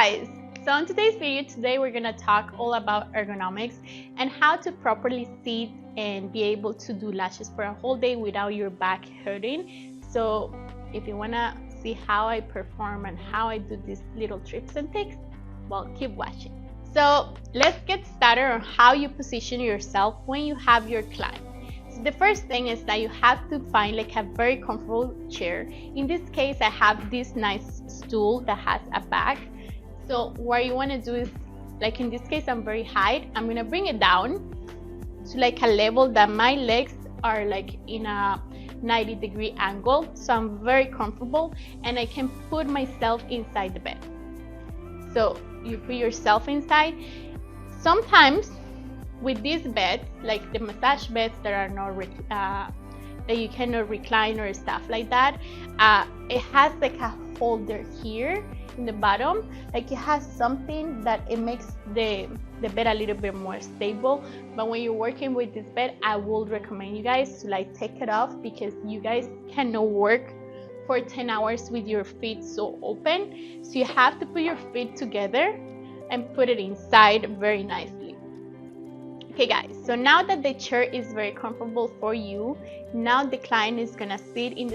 guys, so in today's video, today we're gonna talk all about ergonomics and how to properly sit and be able to do lashes for a whole day without your back hurting. So if you wanna see how I perform and how I do these little tricks and tricks, well, keep watching. So let's get started on how you position yourself when you have your client. So the first thing is that you have to find like a very comfortable chair. In this case, I have this nice stool that has a back. So what you want to do is, like in this case, I'm very high. I'm gonna bring it down to like a level that my legs are like in a 90-degree angle. So I'm very comfortable and I can put myself inside the bed. So you put yourself inside. Sometimes with these beds, like the massage beds that are not that you cannot recline or stuff like that, it has like a holder here in the bottom. Like it has something that it makes the bed a little bit more stable. But when you're working with this bed, I will recommend you guys to like take it off, because you guys cannot work for 10 hours with your feet so open. So you have to put your feet together and put it inside very nicely. Okay guys, so now that the chair is very comfortable for you, now the client is gonna sit in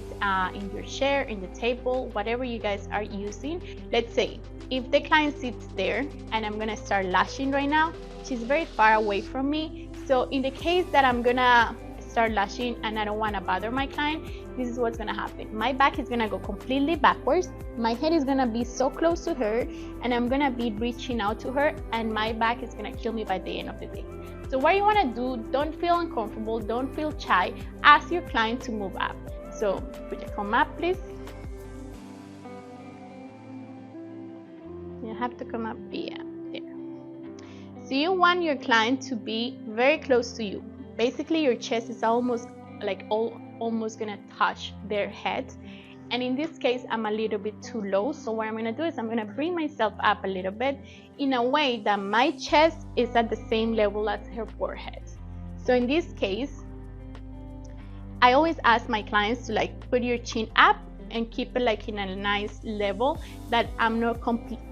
your chair, in the table, whatever you guys are using. Let's say if the client sits there and I'm gonna start lashing right now, she's very far away from me. So in the case that I'm gonna start lashing and I don't want to bother my client, this is what's gonna happen. My back is gonna go completely backwards, my head is gonna be so close to her, and I'm gonna be reaching out to her, and my back is gonna kill me by the end of the day. So what you want to do, don't feel uncomfortable, don't feel shy, ask your client to move up. So would you come up please? You have to come up, yeah, there. So you want your client to be very close to you. Basically your chest is almost gonna touch their head. And in this case, I'm a little bit too low. So what I'm gonna do is I'm gonna bring myself up a little bit in a way that my chest is at the same level as her forehead. So in this case, I always ask my clients to like put your chin up and keep it like in a nice level that I'm not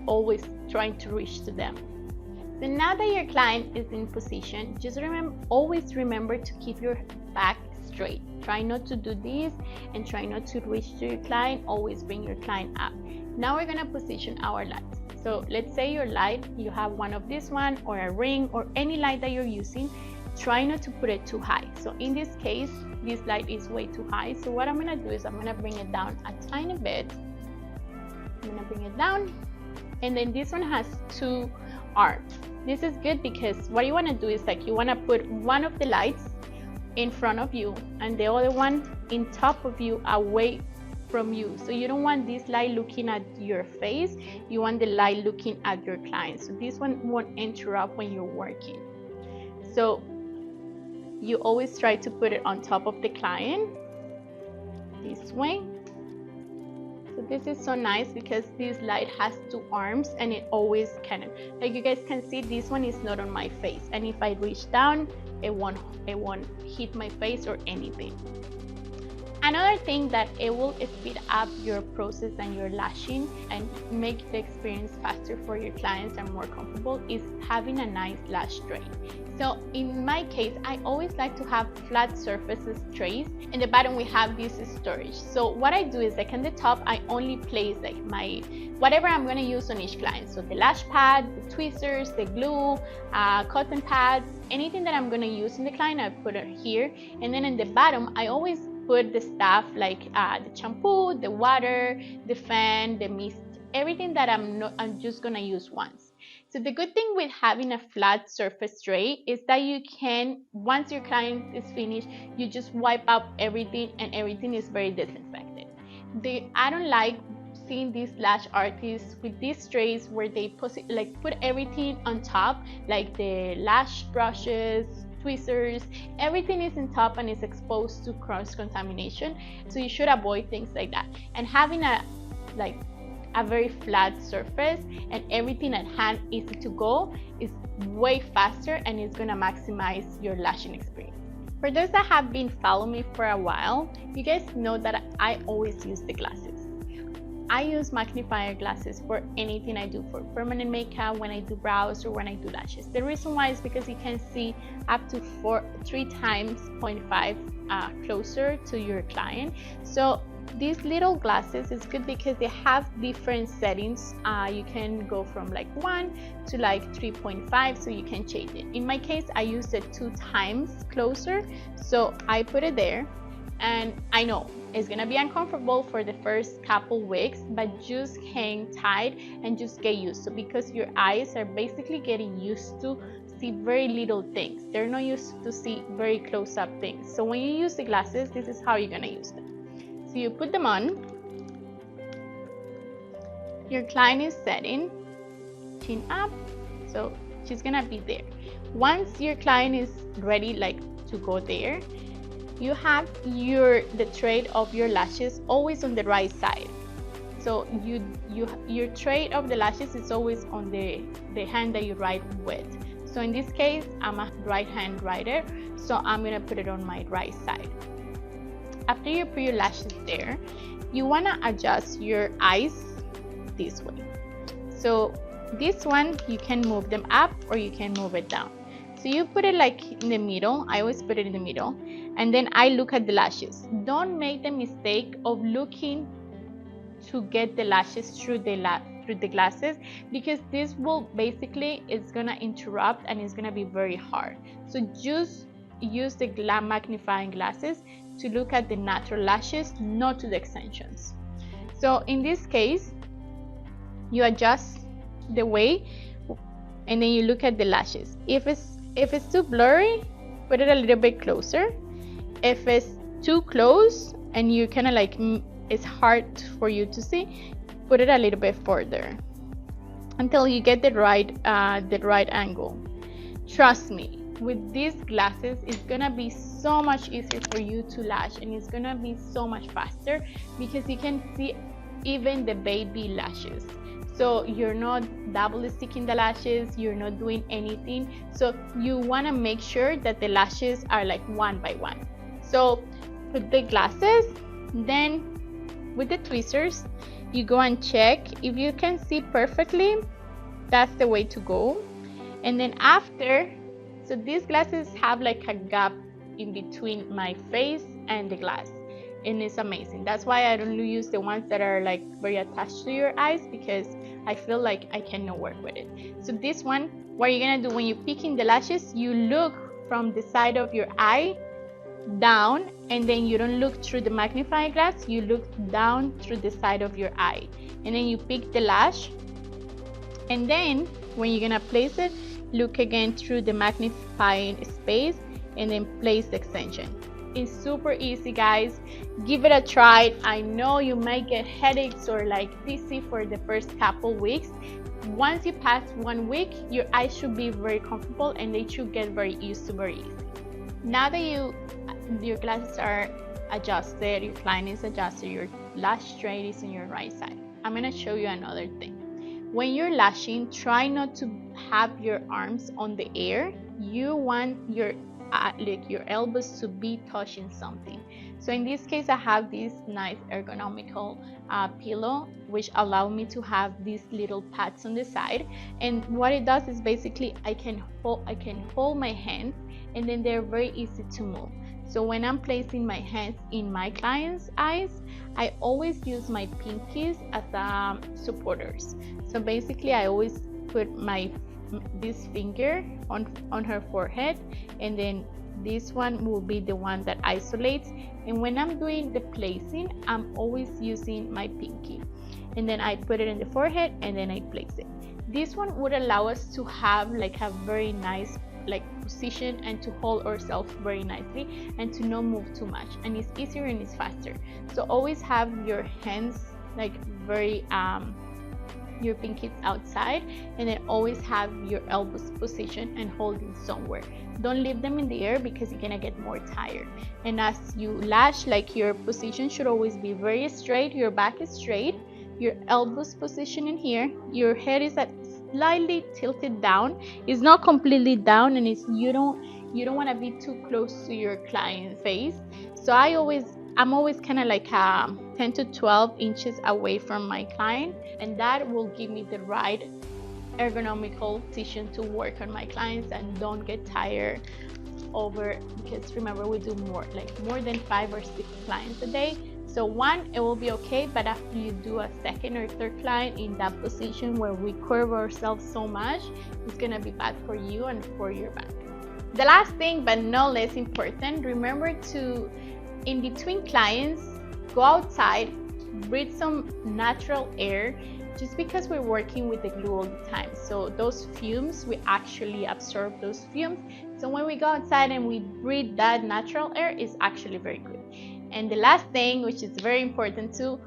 always trying to reach to them. So now that your client is in position, just always remember to keep your back straight. Try not to do this and try not to reach to your client. Always bring your client up. Now we're gonna position our lights. So let's say your light, you have one of this one or a ring or any light that you're using. Try not to put it too high. So in this case, this light is way too high. So what I'm gonna do is I'm gonna bring it down a tiny bit. I'm gonna bring it down, and then this one has two arms. This is good because what you want to do is like you want to put one of the lights in front of you and the other one in top of you, away from you. So you don't want this light looking at your face, you want the light looking at your client, so this one won't interrupt when you're working. So you always try to put it on top of the client this way. So this is so nice because this light has two arms and it always kind of, like you guys can see, this one is not on my face, and if I reach down, it won't hit my face or anything. Another thing that it will speed up your process and your lashing and make the experience faster for your clients and more comfortable is having a nice lash tray. So in my case, I always like to have flat surfaces trays. In the bottom we have this storage. So what I do is like on the top, I only place like my whatever I'm going to use on each client. So the lash pad, the tweezers, the glue, cotton pads, anything that I'm going to use in the client, I put it here. And then in the bottom, I always put the stuff like the shampoo, the water, the fan, the mist, everything that I'm just gonna use once. So the good thing with having a flat surface tray is that you can, once your client is finished, you just wipe out everything and everything is very disinfected. I don't like seeing these lash artists with these trays where they put everything on top, like the lash brushes, tweezers, everything is in top and is exposed to cross-contamination. So you should avoid things like that. And having a very flat surface and everything at hand easy to go is way faster and it's gonna maximize your lashing experience. For those that have been following me for a while, you guys know that I always use the glasses. I use magnifier glasses for anything I do, for permanent makeup, when I do brows, or when I do lashes. The reason why is because you can see up to 3 times 0.5 closer to your client. So these little glasses is good because they have different settings. You can go from like 1 to like 3.5, so you can change it. In my case, I used it 2 times closer, so I put it there. And I know it's gonna be uncomfortable for the first couple weeks, but just hang tight and just get used to, because your eyes are basically getting used to see very little things. They're not used to see very close-up things. So when you use the glasses, this is how you're gonna use them. So you put them on, your client is setting, chin up, so she's gonna be there. Once your client is ready, like to go there, you have the tray of your lashes always on the right side. So your tray of the lashes is always on the hand that you write with. So in this case, I'm a right hand writer, so I'm gonna put it on my right side. After you put your lashes there, you wanna adjust your eyes this way. So this one, you can move them up or you can move it down. So you put it like in the middle. I always put it in the middle, and then I look at the lashes. Don't make the mistake of looking to get the lashes through the glasses, because this will basically, it's gonna interrupt and it's gonna be very hard. So just use the magnifying glasses to look at the natural lashes, not to the extensions. So in this case, you adjust the way, and then you look at the lashes. If it's too blurry, put it a little bit closer. If it's too close and you kind of like, it's hard for you to see, put it a little bit further until you get the right angle. Trust me, with these glasses, it's gonna be so much easier for you to lash, and it's gonna be so much faster because you can see even the baby lashes. So you're not double sticking the lashes, you're not doing anything. So you wanna make sure that the lashes are like one by one. So put the glasses, then with the tweezers, you go and check if you can see perfectly. That's the way to go. And then after, so these glasses have like a gap in between my face and the glass, and it's amazing. That's why I don't use the ones that are like very attached to your eyes, because I feel like I cannot work with it. So this one, what you're gonna do when you're picking the lashes, you look from the side of your eye down, and then you don't look through the magnifying glass, you look down through the side of your eye, and then you pick the lash, and then when you're gonna place it, look again through the magnifying space, and then place the extension. It's super easy, guys. Give it a try. I know you might get headaches or like dizzy for the first couple weeks. Once you pass 1 week, your eyes should be very comfortable and they should get very used to very easy. Now that your glasses are adjusted, your client is adjusted, your lash tray is on your right side, I'm gonna show you another thing. When you're lashing, try not to have your arms on the air. You want your elbows to be touching something. So in this case, I have this nice ergonomical pillow, which allow me to have these little pads on the side. And what it does is basically I can hold my hands, and then they're very easy to move. So when I'm placing my hands in my client's eyes, I always use my pinkies as supporters. So basically, I always put this finger on her forehead, and then this one will be the one that isolates. And when I'm doing the placing, I'm always using my pinky, and then I put it in the forehead, and then I place it. This one would allow us to have like a very nice position and to hold ourselves very nicely and to not move too much, and it's easier and it's faster. So always have your hands like very your pinkies outside, and then always have your elbows positioned and holding somewhere. Don't leave them in the air because you're gonna get more tired. And as you lash, like your position should always be very straight, your back is straight, your elbows positioned in here, your head is slightly tilted down. It's not completely down, and you don't want to be too close to your client's face. So I always I'm always kind of like 10 to 12 inches away from my client, and that will give me the right ergonomical position to work on my clients and don't get tired over, because remember, we do more than 5 or 6 clients a day. So one, it will be okay, but after you do a second or third client in that position where we curve ourselves so much, it's gonna be bad for you and for your back. The last thing, but no less important, remember to, in between clients, go outside, breathe some natural air, just because we're working with the glue all the time. So those fumes, we actually absorb those fumes. So when we go outside and we breathe that natural air, is actually very good. And the last thing, which is very important too,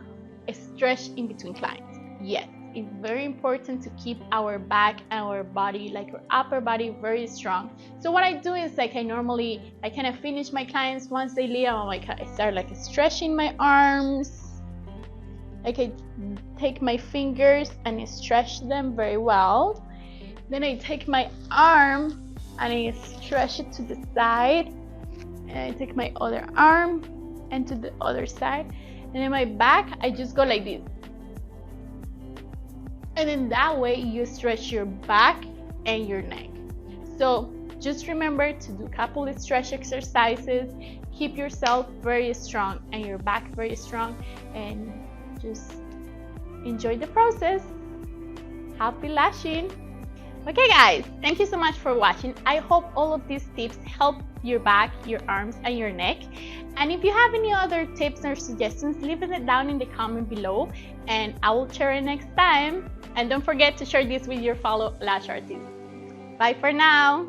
is stretch in between clients. Yes, it's very important to keep our back and our body, like our upper body, very strong. So what I do is I kind of finish my clients once they leave. I start like stretching my arms. I take my fingers and stretch them very well. Then I take my arm and I stretch it to the side. And I take my other arm and to the other side. And in my back, I just go like this. And in that way, you stretch your back and your neck. So just remember to do a couple of stretch exercises. Keep yourself very strong and your back very strong, and just enjoy the process. Happy lashing. Okay guys, thank you so much for watching. I hope all of these tips help your back, your arms, and your neck. And if you have any other tips or suggestions, leave it down in the comment below and I will share it next time. And don't forget to share this with your fellow lash artists. Bye for now.